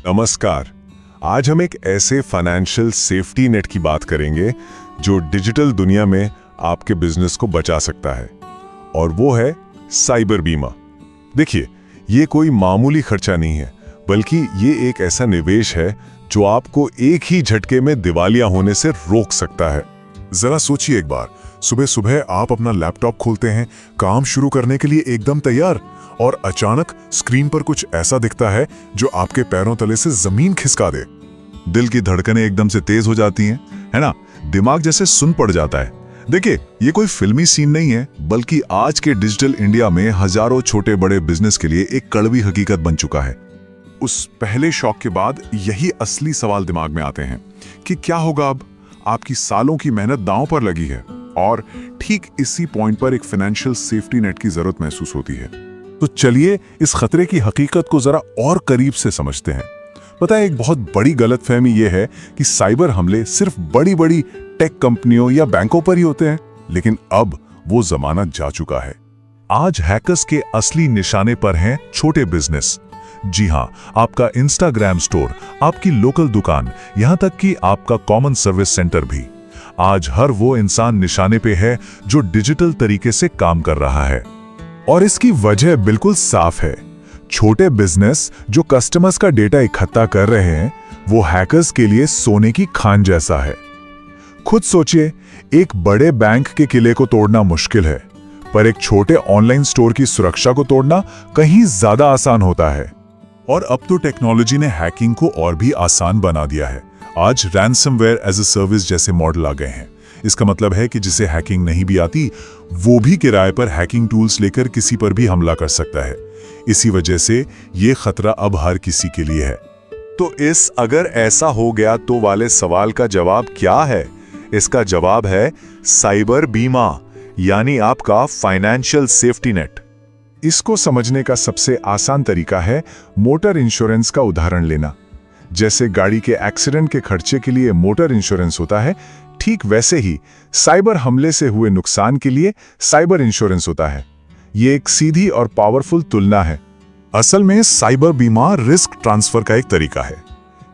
नमस्कार। आज हम एक ऐसे फाइनेंशियल सेफ्टी नेट की बात करेंगे जो डिजिटल दुनिया में आपके बिजनेस को बचा सकता है, और वो है साइबर बीमा। देखिए, ये कोई मामूली खर्चा नहीं है, बल्कि ये एक ऐसा निवेश है जो आपको एक ही झटके में दिवालिया होने से रोक सकता है। जरा सोचिए एक बार, सुबह सुबह आप अपना लैपटॉप खोलते हैं, काम शुरू करने के लिए एकदम तैयार, और अचानक स्क्रीन पर कुछ ऐसा दिखता है जो आपके पैरों तले से जमीन खिसका दे। दिल की धड़कनें एकदम से तेज हो जाती हैं, है ना? दिमाग जैसे सुन पड़ जाता है। देखिए, ये कोई फिल्मी सीन नहीं है, बल्कि आज के डिजिटल इंडिया में हजारों छोटे बड़े बिजनेस के लिए एक कड़वी हकीकत बन चुका है। उस पहले शॉक के बाद यही असली सवाल दिमाग में आते हैं कि क्या होगा अब? आपकी सालों की मेहनत दांव पर लगी है, और ठीक इसी पॉइंट पर एक फाइनेंशियल सेफ्टी नेट की जरूरत महसूस होती है। तो चलिए इस खतरे की हकीकत को जरा और करीब से समझते हैं। पता है, एक बहुत बड़ी गलतफहमी यह है कि साइबर हमले सिर्फ बड़ी बड़ी टेक कंपनियों या बैंकों पर ही होते हैं, लेकिन अब वो जमाना जा चुका है। आज हैकर्स के असली निशाने पर हैं छोटे बिजनेस। जी हां, आपका इंस्टाग्राम स्टोर, आपकी लोकल दुकान, यहां तक कि आपका कॉमन सर्विस सेंटर भी। आज हर वो इंसान निशाने पे है जो डिजिटल तरीके से काम कर रहा है, और इसकी वजह बिल्कुल साफ है। छोटे बिजनेस जो कस्टमर्स का डेटा इकट्ठा कर रहे हैं, वो हैकर्स के लिए सोने की खान जैसा है। खुद सोचिए, एक बड़े बैंक के किले को तोड़ना मुश्किल है, पर एक छोटे ऑनलाइन स्टोर की सुरक्षा को तोड़ना कहीं ज्यादा आसान होता है। और अब तो टेक्नोलॉजी ने हैकिंग को और भी आसान बना दिया है। आज रैंसमवेयर एज अ सर्विस जैसे मॉडल आ गए हैं। इसका मतलब है कि जिसे हैकिंग नहीं भी आती, वो भी किराए पर हैकिंग टूल्स लेकर किसी पर भी हमला कर सकता है। इसी वजह से ये खतरा अब हर किसी के लिए है। तो इस "अगर ऐसा हो गया तो" वाले सवाल का जवाब क्या है? इसका जवाब है साइबर बीमा, यानी आपका फाइनेंशियल सेफ्टी नेट। इसको समझने का सबसे आसान तरीका है मोटर इंश्योरेंस का उदाहरण लेना। जैसे गाड़ी के एक्सीडेंट के खर्चे के लिए मोटर इंश्योरेंस होता है, ठीक वैसे ही साइबर हमले से हुए नुकसान के लिए साइबर इंश्योरेंस होता है। ये एक सीधी और पावरफुल तुलना है। असल में साइबर बीमा रिस्क ट्रांसफर का एक तरीका है,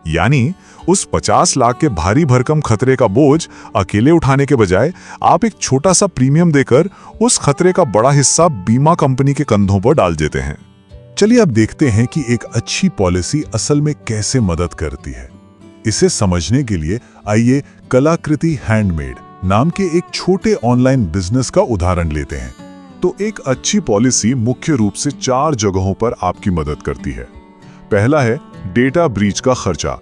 यानी उस 50 लाख के भारी भरकम खतरे का बोझ अकेले उठाने के बजाय आप एक छोटा सा प्रीमियम देकर उस खतरे का बड़ा हिस्सा बीमा कंपनी के कंधों पर डाल देते हैं। चलिए अब देखते हैं कि एक अच्छी पॉलिसी असल में कैसे मदद करती है। इसे समझने के लिए आइए कलाकृति हैंडमेड नाम के एक छोटे ऑनलाइन बिजनेस का उदाहरण लेते हैं। तो एक अच्छी पॉलिसी मुख्य रूप से 4 जगहों पर आपकी मदद करती है। पहला है डेटा ब्रीच का खर्चा।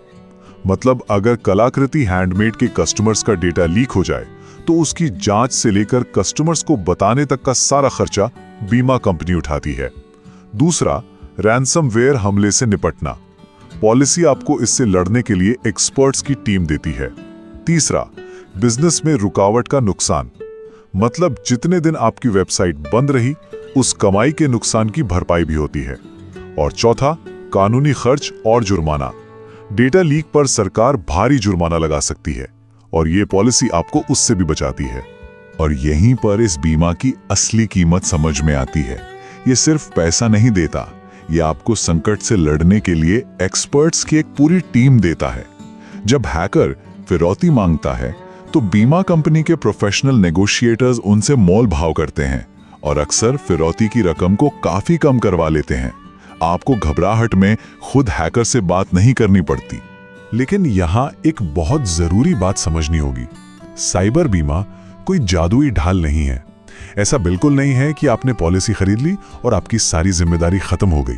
मतलब अगर कलाकृति हैंडमेड के कस्टमर्स का डेटा लीक हो जाए, तो उसकी जांच से लेकर कस्टमर्स को बताने तक का सारा खर्चा बीमा कंपनी उठाती है। दूसरा, रैंसमवेयर हमले से निपटना। पॉलिसी आपको इससे लड़ने के लिए एक्सपर्ट्स की टीम देती है। तीसरा, बिजनेस में रुकावट का नुकसान। मतलब जितने दिन आपकी वेबसाइट बंद रही, उस कमाई के नुकसान की भरपाई भी होती है। और चौथा, कानूनी खर्च और जुर्माना। डेटा लीक पर सरकार भारी जुर्माना लगा सकती है, और ये पॉलिसी आपको उससे भी बचाती है। और यहीं पर इस बीमा की असली कीमत समझ में आती है। ये सिर्फ पैसा नहीं देता, ये आपको संकट से लड़ने के लिए एक्सपर्ट्स की एक पूरी टीम देता है। जब हैकर फिरौती मांगता है, तो बीमा कंपनी के प्रोफेशनल नेगोशिएटर्स उनसे मोल भाव करते हैं, और अक्सर फिरौती की रकम को काफी कम करवा लेते हैं। आपको घबराहट में खुद हैकर से बात नहीं करनी पड़ती। लेकिन यहाँ एक बहुत जरूरी बात समझनी होगी। साइबर बीमा कोई जादुई ढाल नहीं है। ऐसा बिल्कुल नहीं है कि आपने पॉलिसी खरीद ली और आपकी सारी जिम्मेदारी खत्म हो गई।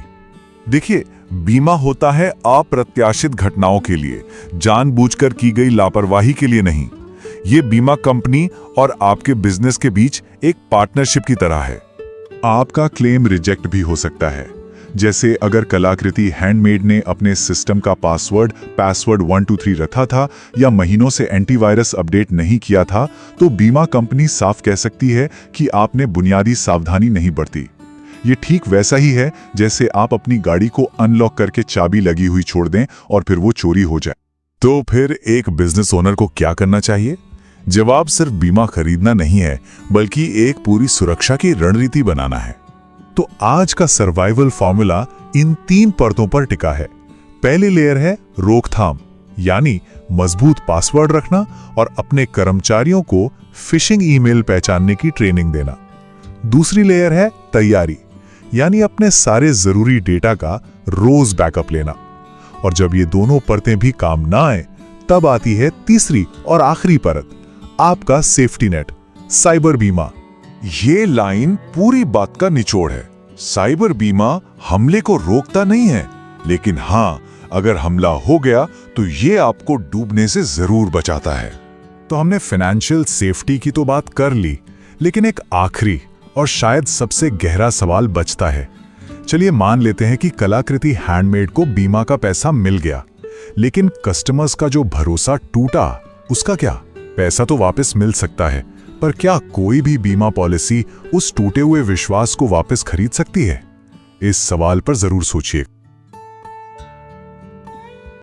देखिए, बीमा होता है अप्रत्याशित घटनाओं के लिए, जानबूझकर की गई लापरवाही के लिए नहीं। ये बीमा कंपनी और आपके बिजनेस के बीच एक पार्टनरशिप की तरह है। आपका क्लेम रिजेक्ट भी हो सकता है। जैसे अगर कलाकृति हैंडमेड ने अपने सिस्टम का पासवर्ड 123 रखा था, या महीनों से एंटीवायरस अपडेट नहीं किया था, तो बीमा कंपनी साफ कह सकती है कि आपने बुनियादी सावधानी नहीं बरती। ये ठीक वैसा ही है जैसे आप अपनी गाड़ी को अनलॉक करके चाबी लगी हुई छोड़ दें और फिर वो चोरी हो जाए। तो फिर एक बिजनेस ओनर को क्या करना चाहिए? जवाब सिर्फ बीमा खरीदना नहीं है, बल्कि एक पूरी सुरक्षा की रणनीति बनाना है। तो आज का सर्वाइवल फॉर्मूला इन 3 परतों पर टिका है। पहली लेयर है रोकथाम, यानी मजबूत पासवर्ड रखना और अपने कर्मचारियों को फिशिंग ईमेल पहचानने की ट्रेनिंग देना। दूसरी लेयर है तैयारी, यानी अपने सारे जरूरी डेटा का रोज बैकअप लेना। और जब ये दोनों परतें भी काम ना आए, तब आती है तीसरी और आखिरी परत, आपका सेफ्टी नेट, साइबर बीमा। ये लाइन पूरी बात का निचोड़ है। साइबर बीमा हमले को रोकता नहीं है, लेकिन हाँ, अगर हमला हो गया तो ये आपको डूबने से जरूर बचाता है। तो हमने फाइनेंशियल सेफ्टी की तो बात कर ली, लेकिन एक आखिरी और शायद सबसे गहरा सवाल बचता है। चलिए मान लेते हैं कि कलाकृति हैंडमेड को बीमा का पैसा मिल गया, लेकिन कस्टमर्स का जो भरोसा टूटा, उसका क्या? पैसा तो वापस मिल सकता है, पर क्या कोई भी बीमा पॉलिसी उस टूटे हुए विश्वास को वापस खरीद सकती है? इस सवाल पर जरूर सोचिए।